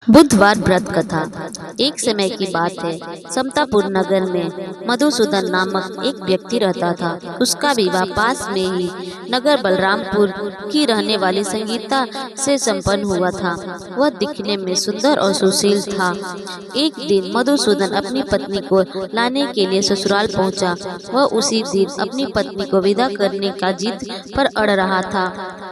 बुधवार व्रत कथा। एक समय की बात है, समतापुर नगर में मधुसूदन नामक एक व्यक्ति रहता था। उसका विवाह पास में ही नगर बलरामपुर की रहने वाली संगीता से संपन्न हुआ था। वह दिखने में सुंदर और सुशील था। एक दिन मधुसूदन अपनी पत्नी को लाने के लिए ससुराल पहुंचा। वह उसी दिन अपनी पत्नी को विदा करने का जिद पर अड़ रहा था,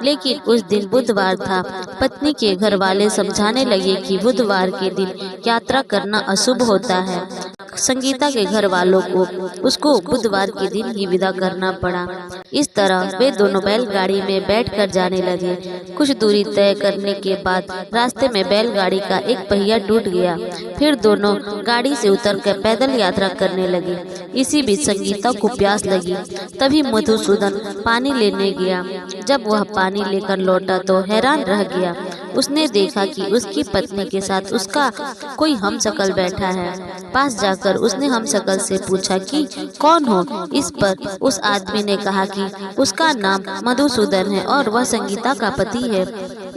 लेकिन उस दिन बुधवार था। पत्नी के घर वाले समझाने लगे कि बुधवार के दिन यात्रा करना अशुभ होता है। संगीता के घर वालों को उसको बुधवार के दिन ही विदा करना पड़ा। इस तरह वे दोनों बैलगाड़ी में बैठकर जाने लगे। कुछ दूरी तय करने के बाद रास्ते में बैलगाड़ी का एक पहिया टूट गया। फिर दोनों गाड़ी से उतरकर पैदल यात्रा करने लगे। इसी बीच संगीता को प्यास लगी। तभी मधुसूदन पानी लेने गया। जब वह पानी लेकर लौटा तो हैरान रह गया। उसने देखा कि उसकी पत्नी के साथ उसका कोई हमशक्ल बैठा है। पास जाकर उसने हमशक्ल से पूछा कि कौन हो। इस पर उस आदमी ने कहा कि उसका नाम मधुसूदन है और वह संगीता का पति है।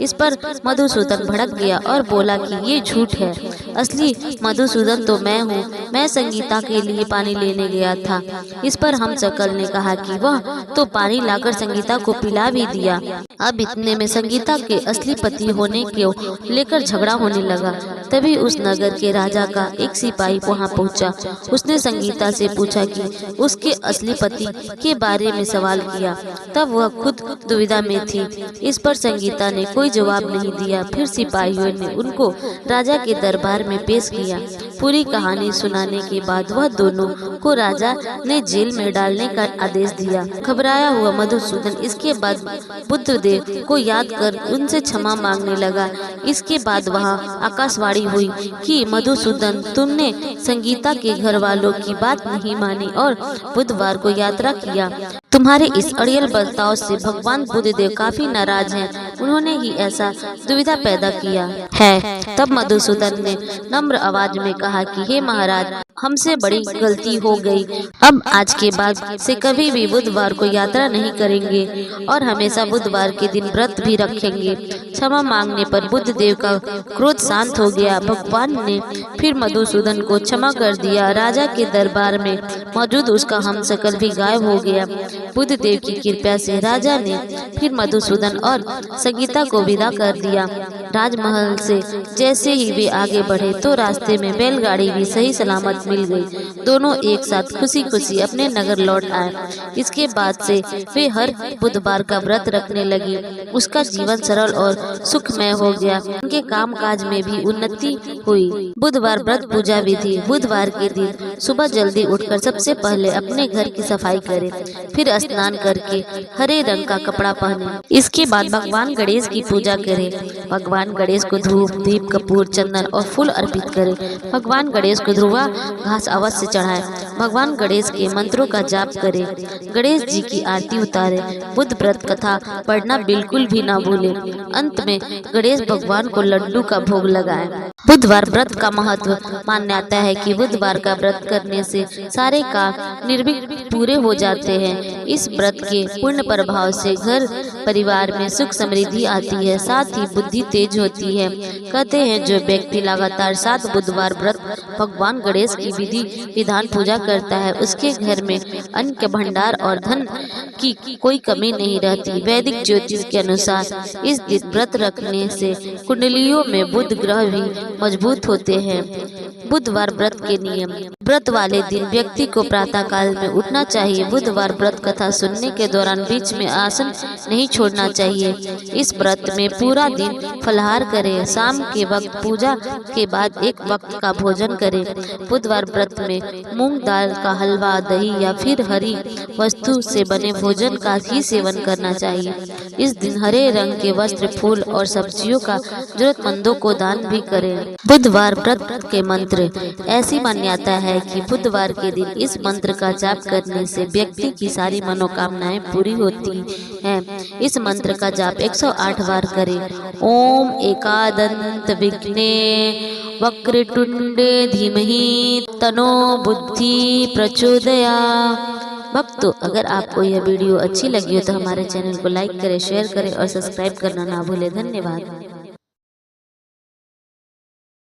इस पर मधुसूदन भड़क गया और बोला कि ये झूठ है। असली मधुसूदन तो मैं हूँ। मैं संगीता के लिए पानी लेने गया था। इस पर हमशक्ल ने कहा कि वह तो पानी लाकर संगीता को पिला भी दिया। अब इतने में संगीता के असली पति होने को लेकर झगड़ा होने लगा। तभी उस नगर के राजा का एक सिपाही वहां पहुंचा। उसने संगीता से पूछा कि उसके असली पति के बारे में सवाल किया। तब वह खुद दुविधा में थी। इस पर संगीता ने कोई जवाब नहीं दिया। फिर सिपाहियों ने उनको राजा के दरबार में पेश किया। पूरी कहानी सुनाने के बाद वह दोनों को राजा ने जेल में डालने का आदेश दिया। घबराया हुआ मधुसूदन इसके बाद बुद्धदेव को याद कर उनसे क्षमा मांगने लगा। इसके बाद वहां आकाशवाणी हुई कि मधुसूदन, तुमने संगीता के घर वालों की बात नहीं मानी और बुधवार को यात्रा किया। तुम्हारे इस अड़ियल बर्ताव से भगवान बुद्धदेव काफी नाराज हैं। उन्होंने ही ऐसा दुविधा पैदा किया है। तब मधुसूदन ने नम्र आवाज में कहा कि हे महाराज, हमसे बड़ी गलती हो गई। अब आज के बाद से कभी भी बुधवार को यात्रा नहीं करेंगे और हमेशा बुधवार के दिन व्रत भी रखेंगे। क्षमा मांगने पर बुद्धदेव का क्रोध शांत हो गया। भगवान ने फिर मधुसूदन को क्षमा कर दिया। राजा के दरबार में मौजूद उसका हमशक्ल भी गायब हो गया। बुद्धदेव की कृपा से राजा ने फिर मधुसूदन और संगीता को विदा कर दिया। राजमहल से जैसे ही वे आगे बढ़े तो रास्ते में बैलगाड़ी भी सही सलामत मिल गई। दोनों एक साथ खुशी खुशी अपने नगर लौट आए। इसके बाद से वे हर बुधवार का व्रत रखने लगी। उसका जीवन सरल और सुखमय हो गया। उनके काम काज में भी उन्नति हुई। बुधवार व्रत पूजा विधि। बुधवार के दिन सुबह जल्दी उठकर सबसे पहले अपने घर की सफाई करें। फिर स्नान करके हरे रंग का कपड़ा पहने। इसके बाद भगवान गणेश की पूजा करें। भगवान गणेश को धूप, दीप, कपूर, चंदन और फूल अर्पित करें। भगवान गणेश को ध्रुवा घास अवश्य चढ़ाएं। भगवान गणेश के मंत्रों का जाप करें। गणेश जी की आरती उतारें। बुध व्रत कथा पढ़ना बिल्कुल भी ना भूलें। अंत में गणेश भगवान को लड्डू का भोग लगाएं। बुधवार व्रत का महत्व। मान्यता है कि बुधवार का व्रत करने से सारे काम निर्विघ्न पूरे हो जाते हैं। इस व्रत के पूर्ण प्रभाव से घर परिवार में सुख समृद्धि आती है, साथ ही बुद्धि तेज होती है। कहते हैं जो व्यक्ति लगातार 7 बुधवार व्रत भगवान गणेश की विधि विधान पूजा करता है, उसके घर में अन्न के भंडार और धन की कोई कमी नहीं रहती। वैदिक ज्योतिष के अनुसार इस दिन व्रत रखने से कुंडलियों में बुध ग्रह भी मजबूत होते हैं। बुधवार व्रत के नियम। व्रत वाले दिन व्यक्ति को प्रातः काल में उठना चाहिए। बुधवार व्रत कथा सुनने के दौरान बीच में आसन नहीं छोड़ना चाहिए। इस व्रत में पूरा दिन फलाहार करें। शाम के वक्त पूजा के बाद एक वक्त का भोजन करें। बुधवार व्रत में मूंग दाल का हलवा, दही या फिर हरी वस्तु से बने भोजन का ही सेवन करना चाहिए। इस दिन हरे रंग के वस्त्र, फूल और सब्जियों का जरूरतमंदों को दान भी करें। बुधवार व्रत के मंत्र। ऐसी मान्यता है कि बुधवार के दिन इस मंत्र का जाप करने से व्यक्ति की सारी मनोकामनाएं पूरी होती हैं। इस मंत्र का जाप 108 बार करें। ओम एकादंत विघ्ने वक्रतुंडे धीमहि तनो बुद्धि प्रचोदयात्। भक्तों, अगर आपको यह वीडियो अच्छी लगी हो तो हमारे चैनल को लाइक करें, शेयर करें और सब्सक्राइब करना ना भूलें। धन्यवाद।